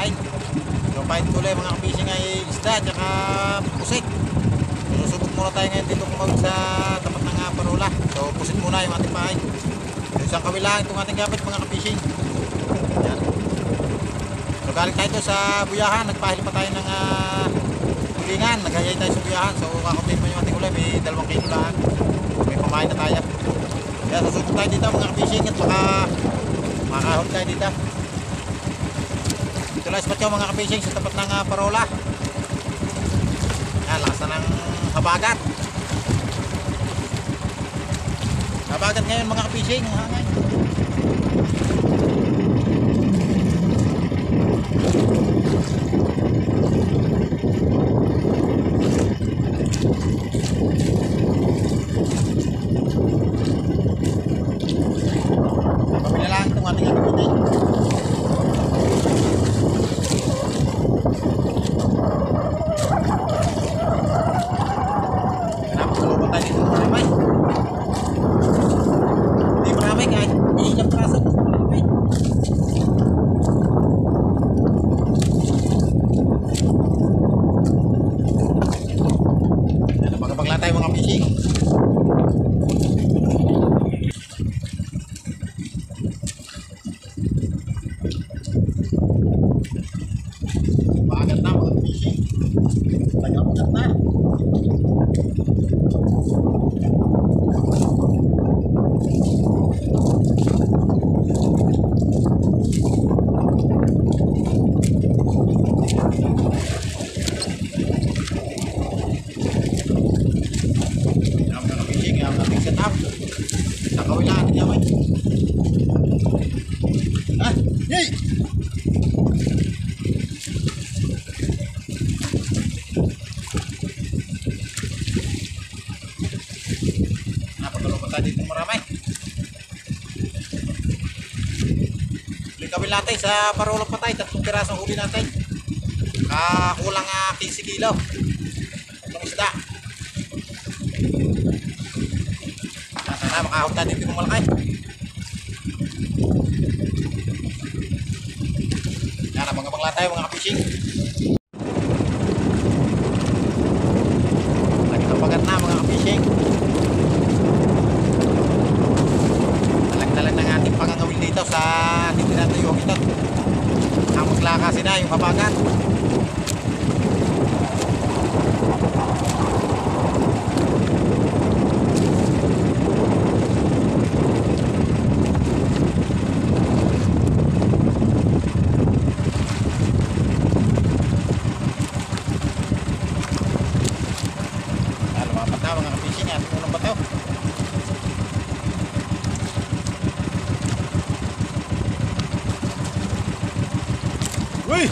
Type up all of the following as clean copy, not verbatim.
pagkain. Yung pain kulay mga kapishing ay isda at saka pusit. Susubok muna tayo ngayon dito kumawid sa tapat ng parola. So pusit muna yung ating pain. Isang kabila itong ating gamit mga kapishing. Yan. So galing tayo sa buyahan, nagpahil pa tayo ng tulingan, naghayay tayo sa buyahan. So kakuntin mo yung ating ulay, may 2 kilo lang. May pamain na tayo. Kaya susubok tayo dito mga kapishing at baka makahol tayo dito. Ito lang spot yung mga kapishing sa tapat ng parola. Yan, lakas na ng habagat. Habagat ngayon mga kapishing, hangay. Pabili lang itong ating kapishing. Likawin natin sa parulong patay, 3 pirasong huli natin. Kulang 15 kilo. Itong isda. Sana makahog tayo dito ng malaki. Yan, abang-abang lang tayo mga kapishing. Nagitang bagat na mga kapishing. Talag-talag ng ating pangangawil dito sa ating tinatayuan ito. Ang maglakasin na yung habagat. Uy!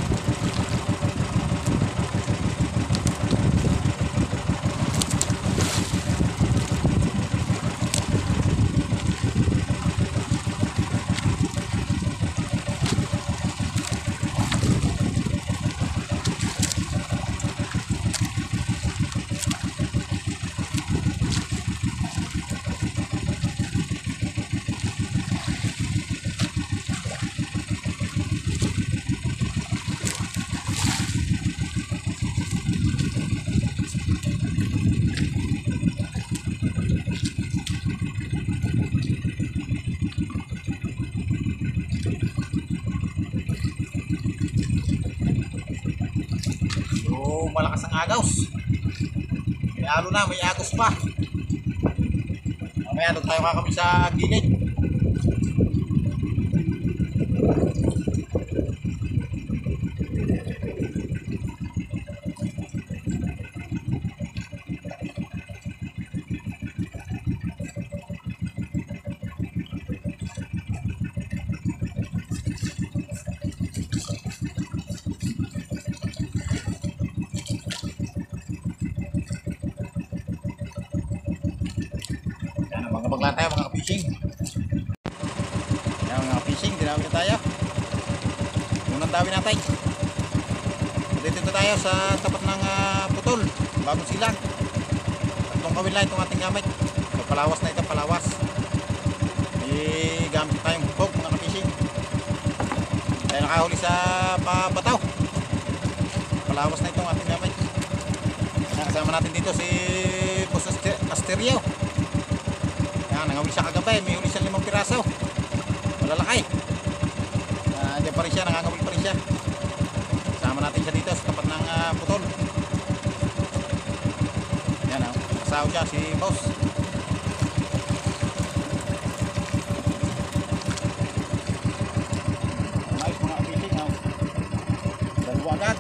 Malakas ang agaws. May alo na, may agos pa. Mamaya doon tayo kakabit sa gilid. Maglang tayo mga fishing. Yan mga fishing, dinawin na tayo. Unang dawin natin. Dito tayo sa tapat ng putol, bagong silang. Tatlong kawin lang itong ating gamit. So, palawas na ito, palawas. Gamit tayong hukog mga fishing. Tayo nakahuli sa pabataw. Napalawas na itong ating gamay. Kasama natin dito si Boss Asterio. Yan, nangawil siya kagabi. May huli siyang 5 piraso. Malalaki. Diyan pa rin siya, nangangawil pa rin siya. Kasama natin siya dito sa tapat ng putol. Yan, kasaw siya si Boss. Nice mga fishing. Dalawa agad.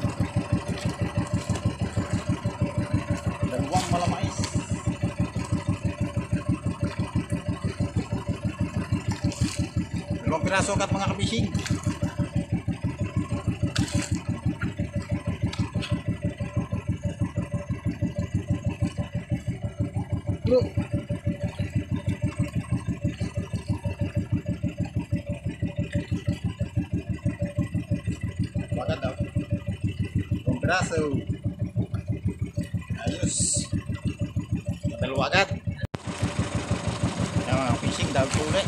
Dalawang malamais. Dalawang piraso agad mga kabishing. Agad daw. Dalawang piraso. Ayos. Dalawa agad. Yan mga fishing, dahil po ulit.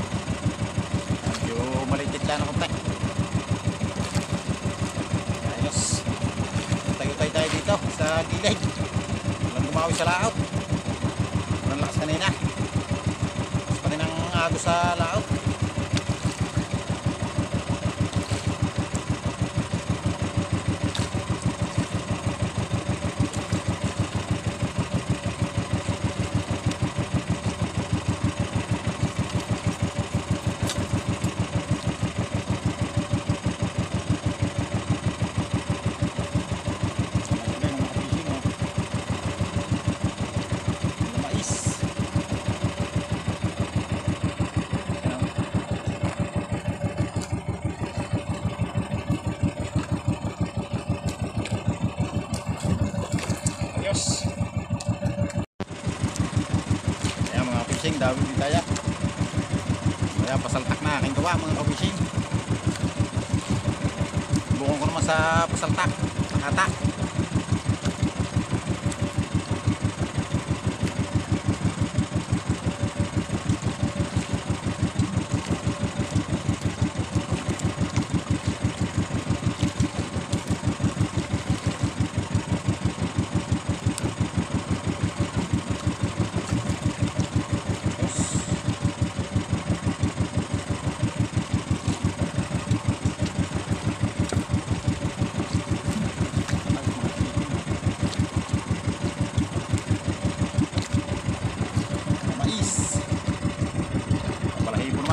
Medyo malitit lang ang konti. Ayos. Tayo-tayo tayo dito sa gilid. Walang gumawi sa laot. Walang lakas kanina. Mas pa rin ang agos sa laot. Ayan mga fishing, dami din tayo. Kaya pasaltak na aking gawa mga ka-fishing. Bukong ko naman sa pasaltak, nakata.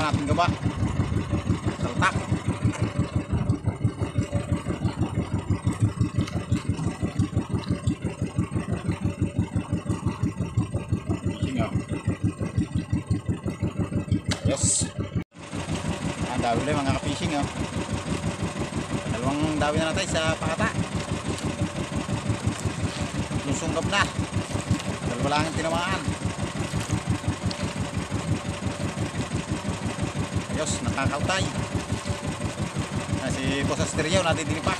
Natin gaba saltak fishing yes ang dawi ulit mga ka-fishing dalawang dawi na natin sa pakata lusunggab na dalawa lang ang tinamaan. Ayos, nakakautay. Si Boss Asterio natitingin pa.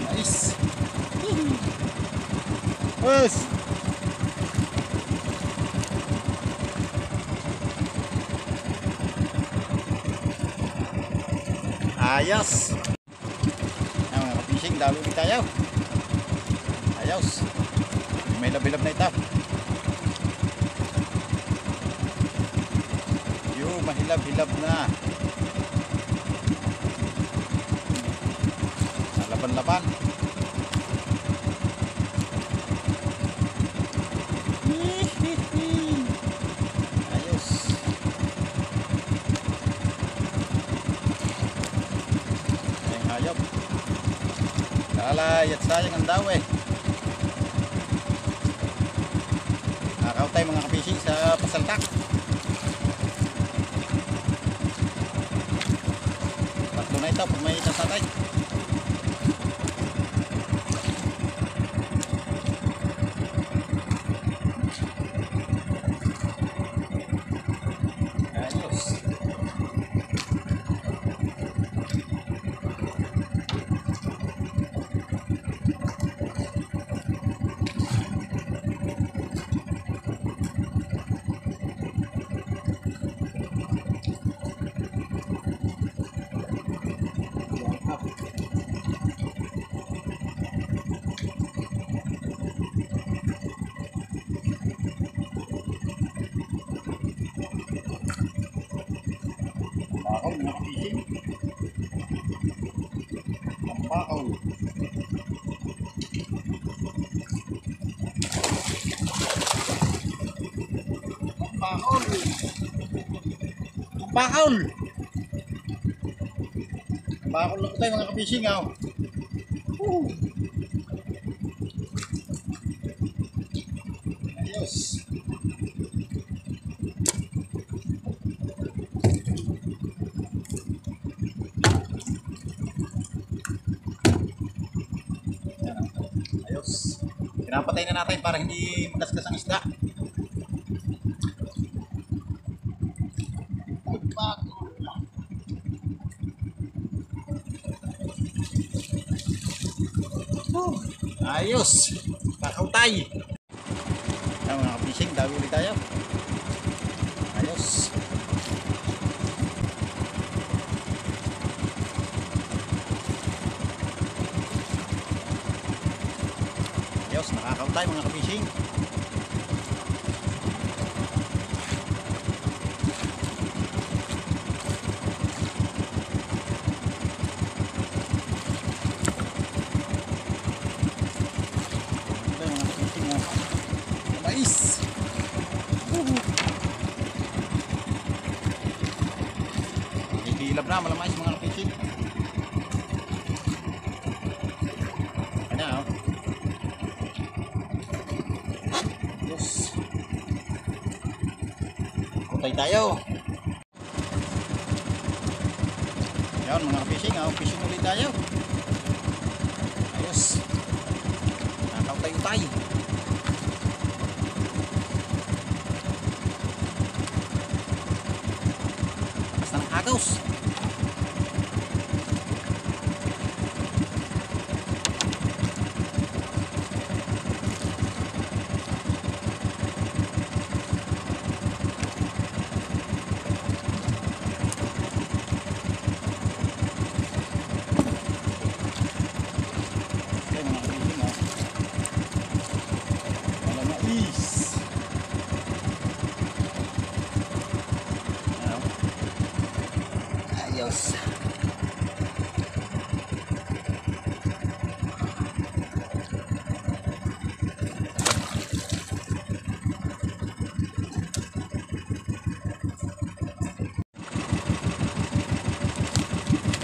Nice. Yes. Ayos. Ayan mga fishing, dami ulit tayo. Ayos. May labilab na ito. Yung mahilab-hilab na. Laban-laban. Ayos. Hayop. Kalay at sayang ang daw eh. Nakakautay mga ka-fishing sa pasaltak. Tatlo na ito pag may itasatay. Ayos. Bakaw, nakapising. Bakaw. Bakaw. Bakaw. Bakaw lang tayo mga kapising, ha. Ayos. Ayos. Pinapatay na natin para hindi magasgas ang isda. Ayos. Kakautay. Ayan mga kapishing, dami ulit tayo. Ayos. Ayos, nakakautay mga kapishing. Mais. Ikilap na, malamais mga kapishing. Ayan o. Yes. Kutay tayo. Ayan mga kapishing, fishing ulit tayo. Ayos. Nakautay-utay. Agos. Ayos.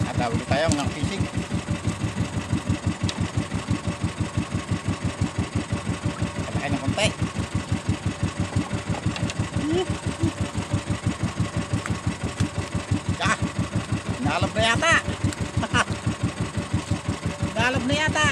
At ulit tayo mga fishing. Kalaki ng konti. Nalab na yata. Nalab na yata.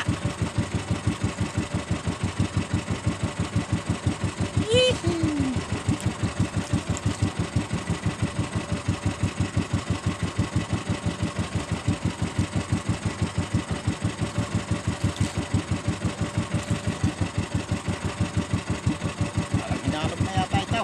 Nalab na yata ito.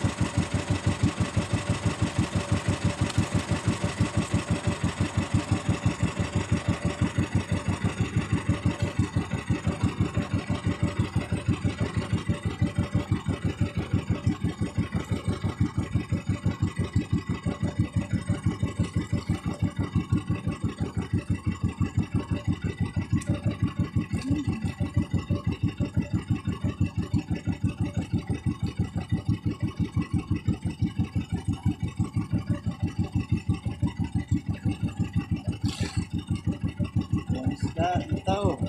Ito.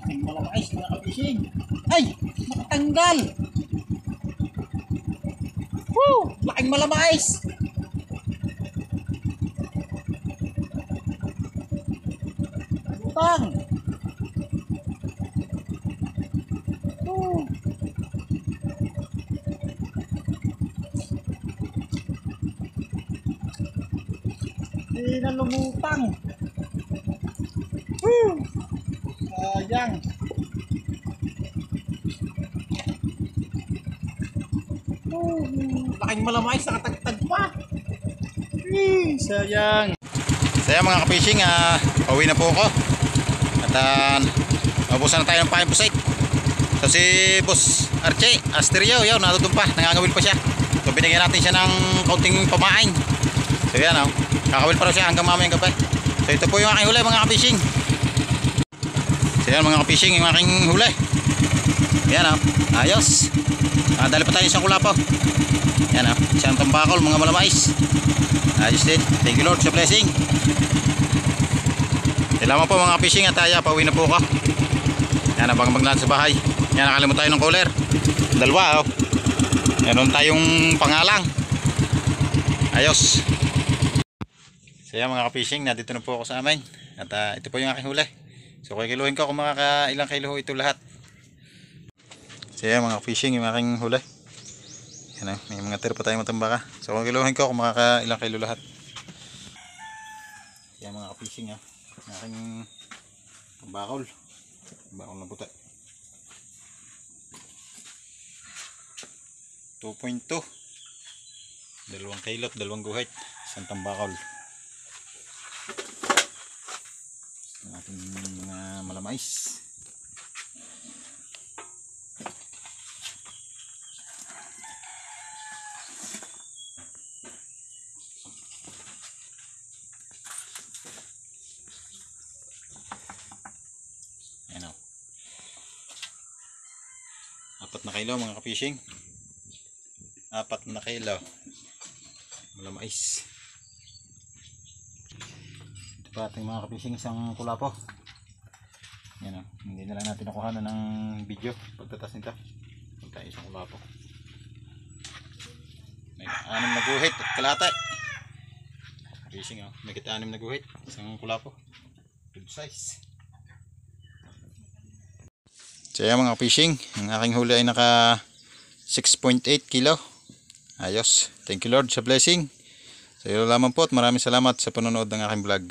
Ang malamais mga kabising. Ay! Nakatanggal! Woo! Laking malamais! Butang! Woo! Hindi na lumutang. Woo! Sayang. Laking malamay sa katagtag pa. Sayang. Sayang mga ka-fishing, pauwi na po ako. At naubusan na tayo ng pain pusit. So si Boss Archie Asterio, yun, natutong pa, nangangawil pa siya. So binigyan natin siya ng kaunting pamain. So yan, kakawil pa rin siya hanggang mamayang gabi. So ito po yung aking huli mga ka-fishing. So yan mga ka-fishing, yung aking huli. Yan, ayos. Dali pa tayo isang kulapo. Yan, isang tambakol, mga malamais. Ayos din. Thank you Lord sa blessing. Salamat po mga ka-fishing at pauwi na po ako. Yan, abang maglaan sa bahay. Yan, nakalimut tayo ng cooler. Dalawa, meron tayong pangalang. Ayos. So yan mga ka-fishing, nandito na po ako sa amin. At ito po yung aking huli. So kikiluhin ko kung ilang kilo ito lahat. So yan mga ka-fishing, yung aking huli. Yan, may mga tira pa tayong matambaka. So kikiluhin ko kung ilang kilo lahat. Yan mga ka-fishing, yung aking tambakol. Tambakol na puti. 2.2, 2 kilo at 2 guhit, isang tambakol. Ang ating mga malamais. Ayan, 4 na kilo mga ka-fishing. 4 na kilo malamais. Ito pa ating mga ka-fishing, isang kulapo. Yan, hindi na lang natin nakuha ng video pagtatas nito. Ito tayo isang kulapo. May 6 na guhit at kalahati. Fishing, may 6 na guhit, isang kulapo. Good size. So yan mga fishing, ang aking huli ay naka 6.8 kilo. Ayos. Thank you Lord sa blessing. Sa iyo lamang po at maraming salamat sa panonood ng aking vlog.